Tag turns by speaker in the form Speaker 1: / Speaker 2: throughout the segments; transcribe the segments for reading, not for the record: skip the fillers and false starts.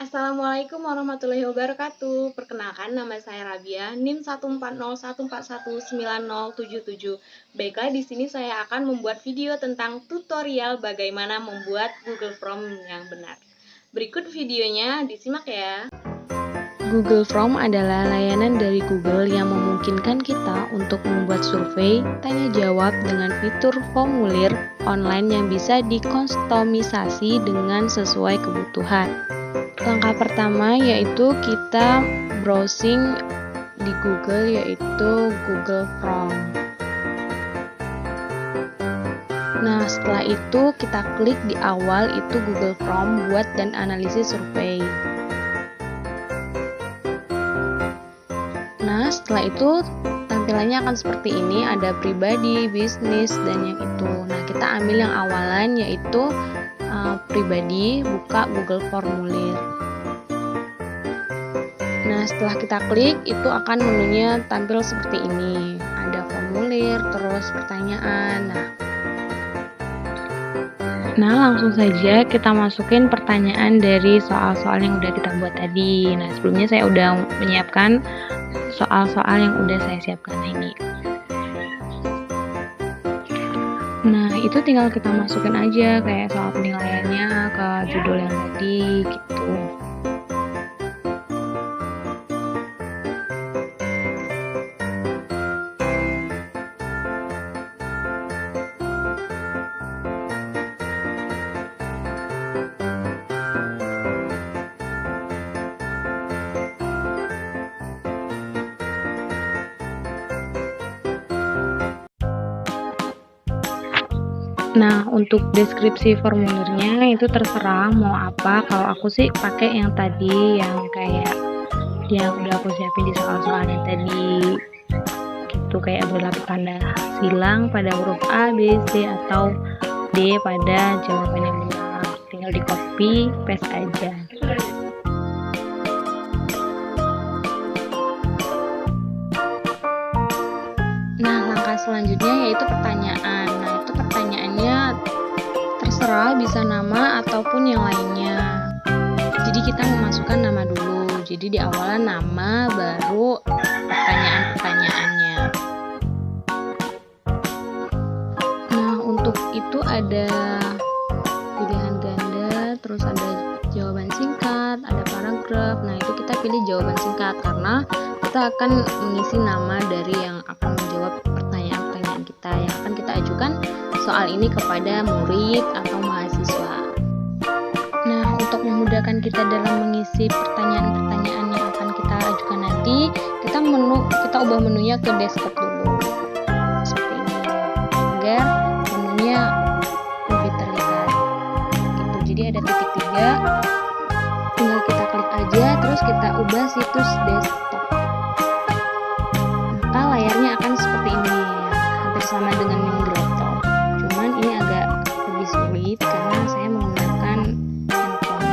Speaker 1: Assalamualaikum warahmatullahi wabarakatuh. Perkenalkan, nama saya Rabia, NIM 14014190077. Baiklah, di sini saya akan membuat video tentang tutorial bagaimana membuat Google Form yang benar. Berikut videonya, disimak ya. Google Form adalah layanan dari Google yang memungkinkan kita untuk membuat survei, tanya jawab dengan fitur formulir online yang bisa dikustomisasi dengan sesuai kebutuhan. Langkah pertama yaitu kita browsing di Google, yaitu Google Form. Nah, setelah itu kita klik di awal itu Google Form buat dan analisis survei. Nah, setelah itu tampilannya akan seperti ini, ada pribadi, bisnis, dan yang itu. Nah, kita ambil yang awalan yaitu pribadi, buka Google Formulir. Nah, setelah kita klik, itu akan menunya tampil seperti ini. Ada formulir, terus pertanyaan. Nah, langsung saja kita masukin pertanyaan dari soal-soal yang udah kita buat tadi. Nah, sebelumnya saya udah menyiapkan soal-soal yang udah saya siapkan ini. Nah, itu tinggal kita masukin aja kayak soal penilaiannya ke judul yang tadi gitu. Nah, untuk deskripsi formulirnya itu terserah mau apa. Kalau aku sih pakai yang tadi, yang kayak yang udah aku siapin di soal-soal yang tadi gitu, kayak berlaku tanda silang pada huruf A, B, C, atau D pada jawaban yang benar. Tinggal di copy paste aja. Nah, langkah selanjutnya yaitu pertanyaan. Nah, itu pertanyaannya terserah, bisa nama ataupun yang lainnya. Jadi kita memasukkan nama dulu. Jadi di awalan nama, baru pertanyaan-pertanyaannya. Nah, untuk itu ada pilihan ganda, terus ada jawaban singkat, ada paragraf. Nah, itu kita pilih jawaban singkat karena kita akan mengisi nama dari yang akan menjawab pertanyaan-pertanyaan kita yang akan kita ajukan soal ini kepada murid atau mahasiswa. Nah, untuk memudahkan kita dalam mengisi pertanyaan-pertanyaan yang akan kita ajukan nanti, kita ubah menunya ke desktop dulu. Seperti ini. Agar menunya lebih terlihat. Gitu. Jadi ada titik 3. Tinggal kita klik aja, terus kita ubah situs desktop. Maka layarnya akan seperti ini, hampir sama dengan yang di laptop. Cuman ini agak lebih sulit karena saya menggunakan handphone.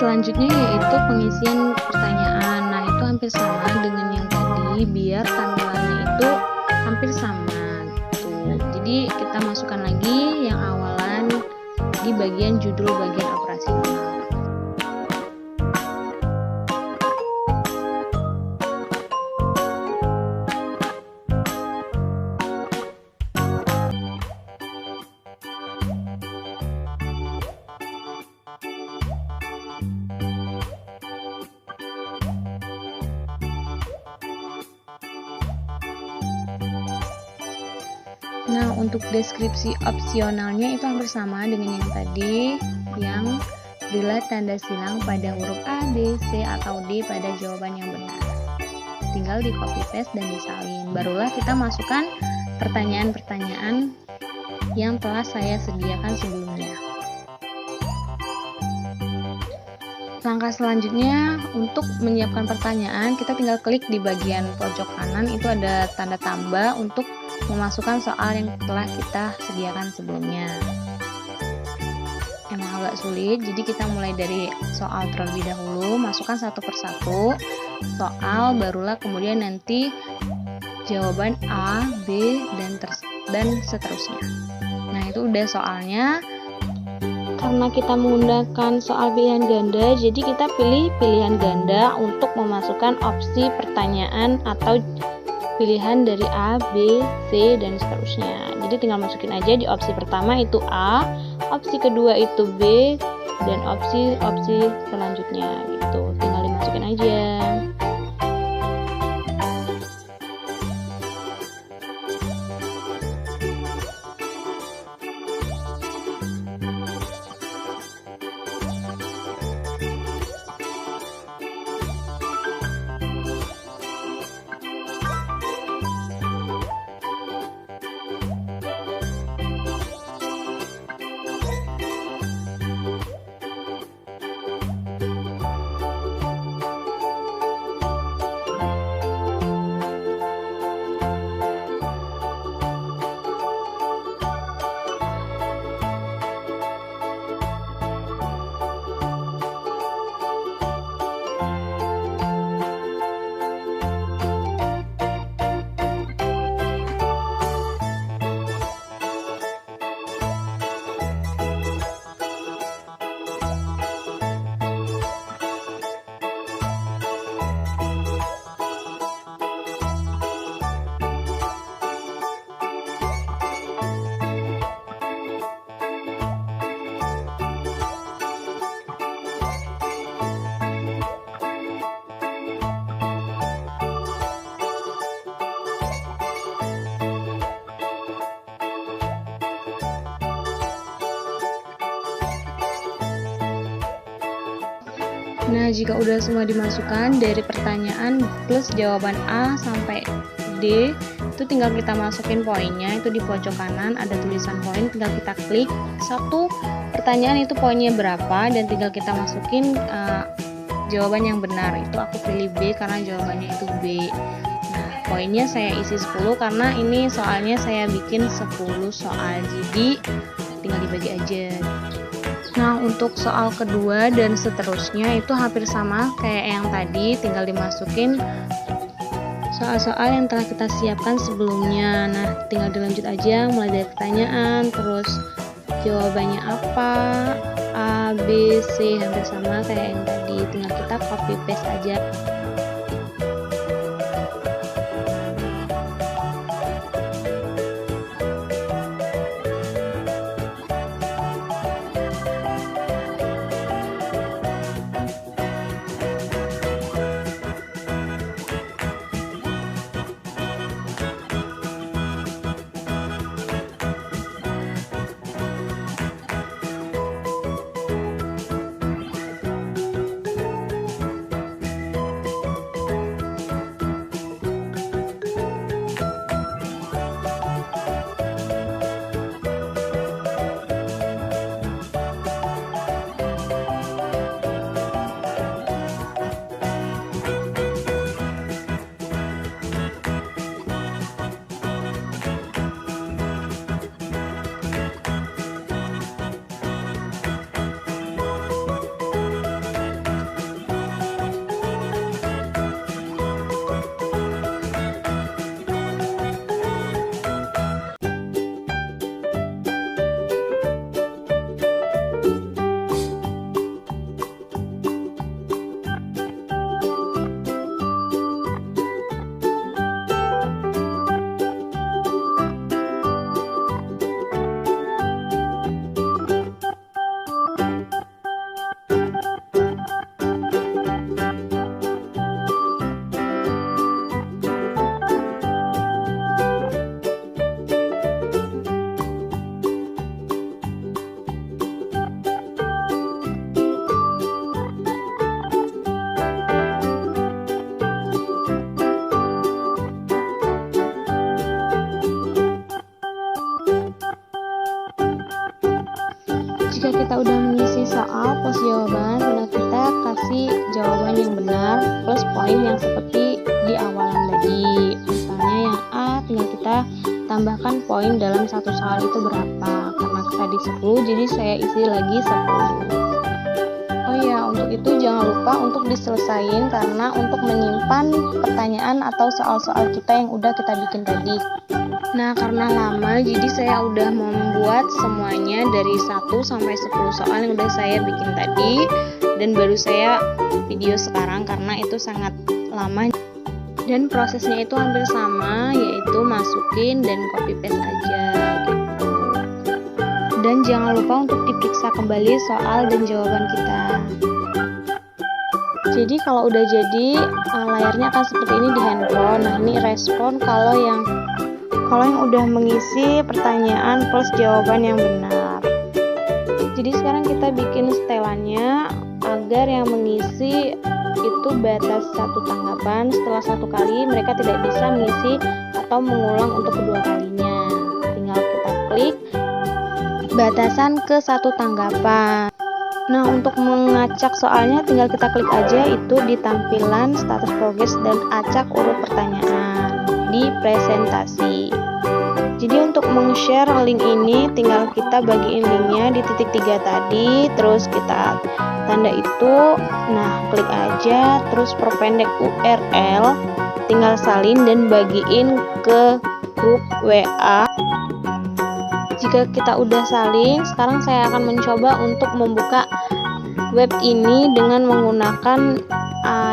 Speaker 1: Selanjutnya yaitu pengisian pertanyaan. Nah, itu hampir sama dengan yang tadi, biar tampilannya itu hampir sama. Tuh. Jadi kita masukkan lagi yang awalan di bagian judul bagian operasional. Nah, untuk deskripsi opsionalnya itu hampir sama dengan yang tadi, yang bila tanda silang pada huruf A, B, C, atau D pada jawaban yang benar. Tinggal di copy paste dan disalin. Barulah kita masukkan pertanyaan-pertanyaan yang telah saya sediakan sebelumnya. Langkah selanjutnya, untuk menyiapkan pertanyaan, kita tinggal klik di bagian pojok kanan, itu ada tanda tambah untuk memasukkan soal yang telah kita sediakan sebelumnya. Emang agak sulit, jadi kita mulai dari soal terlebih dahulu, masukkan satu persatu soal, barulah kemudian nanti jawaban A, B, dan seterusnya. Nah, itu udah soalnya. karena kita menggunakan soal pilihan ganda, jadi kita pilih pilihan ganda untuk memasukkan opsi pertanyaan atau pilihan dari A, B, C, dan seterusnya. Jadi tinggal masukin aja di opsi pertama itu A, opsi kedua itu B, dan opsi selanjutnya gitu. Tinggal dimasukin aja. Nah, jika udah semua dimasukkan dari pertanyaan plus jawaban A sampai D, itu tinggal kita masukin poinnya. Itu di pojok kanan ada tulisan poin, tinggal kita klik satu pertanyaan itu poinnya berapa, dan tinggal kita masukin jawaban yang benar. Itu aku pilih B karena jawabannya itu B. Nah, poinnya saya isi 10 karena ini soalnya saya bikin 10 soal, jadi tinggal dibagi aja. Nah, untuk soal kedua dan seterusnya itu hampir sama kayak yang tadi, tinggal dimasukin soal-soal yang telah kita siapkan sebelumnya. Nah, tinggal dilanjut aja mulai dari pertanyaan, terus jawabannya apa, A, B, C, hampir sama kayak yang tadi, tinggal kita copy paste aja. Jika kita udah mengisi soal plus jawaban, tinggal kita kasih jawaban yang benar plus poin yang seperti di awalan tadi. Misalnya yang A, tinggal kita tambahkan poin dalam satu soal itu berapa. Karena tadi 10, jadi saya isi lagi 10. Oh ya, untuk itu jangan lupa untuk diselesain karena untuk menyimpan pertanyaan atau soal-soal kita yang udah kita bikin tadi. Nah, karena lama, jadi saya udah membuat semuanya dari 1 sampai 10 soal yang udah saya bikin tadi, dan baru saya video sekarang karena itu sangat lama dan prosesnya itu hampir sama, yaitu masukin dan copy paste aja gitu. Dan jangan lupa untuk diperiksa kembali soal dan jawaban kita. Jadi kalau udah jadi, layarnya akan seperti ini di handphone. Nah, ini respon kalau yang udah mengisi pertanyaan plus jawaban yang benar. Jadi sekarang kita bikin setelannya agar yang mengisi itu batas 1 tanggapan. Setelah 1 kali mereka tidak bisa mengisi atau mengulang untuk kedua kalinya. Tinggal kita klik batasan ke 1 tanggapan. Nah, untuk mengacak soalnya tinggal kita klik aja itu di tampilan status progress dan acak urut pertanyaan di presentasi. Jadi untuk meng-share link ini tinggal kita bagiin linknya di titik 3 tadi, terus kita tanda itu, nah klik aja, terus perpendek URL, tinggal salin dan bagiin ke grup WA. Jika kita udah salin, sekarang saya akan mencoba untuk membuka web ini dengan menggunakan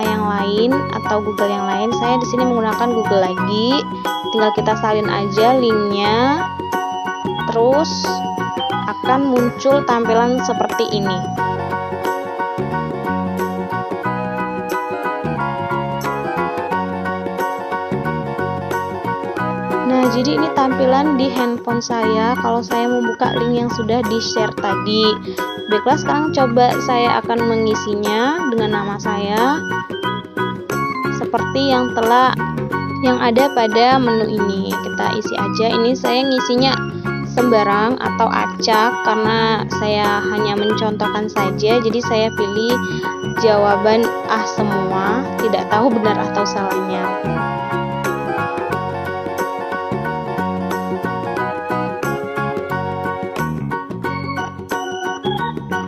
Speaker 1: yang lain atau Google yang lain. Saya di sini menggunakan Google lagi. Tinggal kita salin aja linknya, terus akan muncul tampilan seperti ini. Nah, jadi ini tampilan di handphone saya kalau saya membuka link yang sudah di-share tadi. Baiklah, sekarang coba saya akan mengisinya dengan nama saya seperti yang ada pada menu ini. Kita isi aja. Ini saya ngisinya sembarang atau acak karena saya hanya mencontohkan saja. Jadi saya pilih jawaban semua, tidak tahu benar atau salahnya.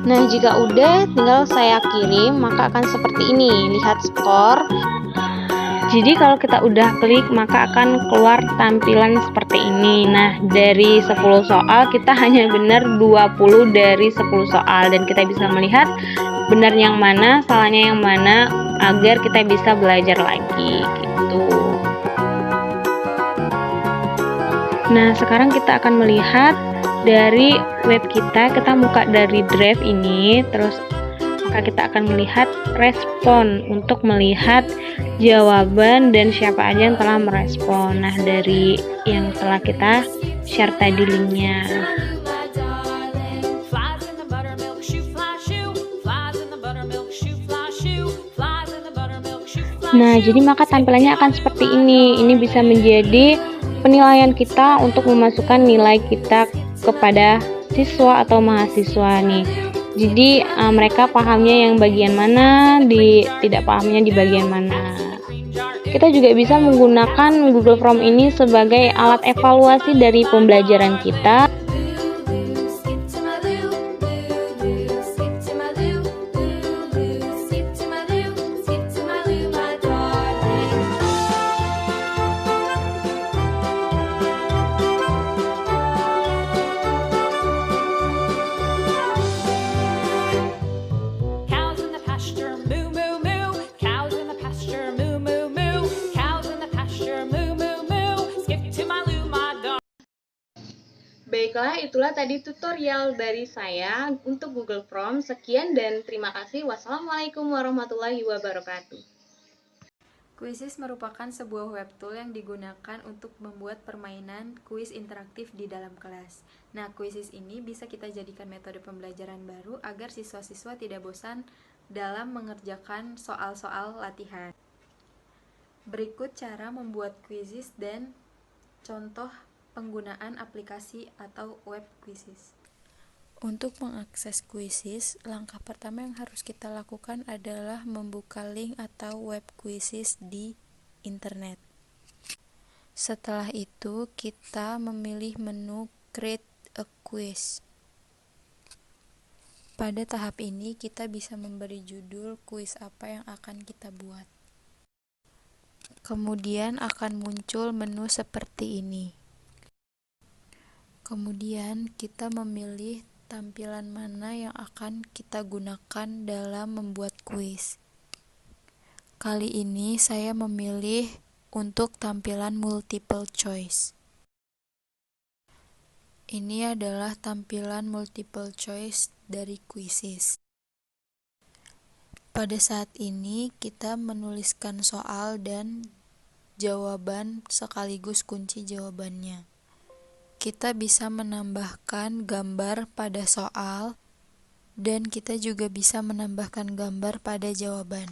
Speaker 1: Nah, jika udah tinggal saya kirim, maka akan seperti ini. Lihat skor. Jadi kalau kita udah klik, maka akan keluar tampilan seperti ini. Nah, dari 10 soal kita hanya benar 20 dari 10 soal, dan kita bisa melihat benar yang mana, salahnya yang mana, agar kita bisa belajar lagi gitu. Nah, sekarang kita akan melihat dari web kita buka dari drive ini, terus maka kita akan melihat respon untuk melihat jawaban dan siapa aja yang telah merespon. Nah, dari yang telah kita share tadi linknya. Nah, jadi maka tampilannya akan seperti ini. Ini bisa menjadi penilaian kita untuk memasukkan nilai kita kepada siswa atau mahasiswa nih. Jadi mereka pahamnya yang bagian mana, tidak pahamnya di bagian mana. Kita juga bisa menggunakan Google Form ini sebagai alat evaluasi dari pembelajaran kita. Baiklah, itulah tadi tutorial dari saya untuk Google Form. Sekian dan terima kasih. Wassalamualaikum warahmatullahi wabarakatuh.
Speaker 2: Quizizz merupakan sebuah web tool yang digunakan untuk membuat permainan kuis interaktif di dalam kelas. Nah, Quizizz ini bisa kita jadikan metode pembelajaran baru agar siswa-siswa tidak bosan dalam mengerjakan soal-soal latihan. Berikut cara membuat Quizizz dan contoh penggunaan aplikasi atau web Quizizz.
Speaker 3: Untuk mengakses Quizizz, langkah pertama yang harus kita lakukan adalah membuka link atau web Quizizz di internet. Setelah itu, kita memilih menu Create a Quiz. Pada tahap ini, kita bisa memberi judul kuis apa yang akan kita buat. Kemudian akan muncul menu seperti ini. Kemudian kita memilih tampilan mana yang akan kita gunakan dalam membuat kuis. Kali ini saya memilih untuk tampilan multiple choice. Ini adalah tampilan multiple choice dari Quizzes. Pada saat ini kita menuliskan soal dan jawaban sekaligus kunci jawabannya. Kita bisa menambahkan gambar pada soal dan kita juga bisa menambahkan gambar pada jawaban.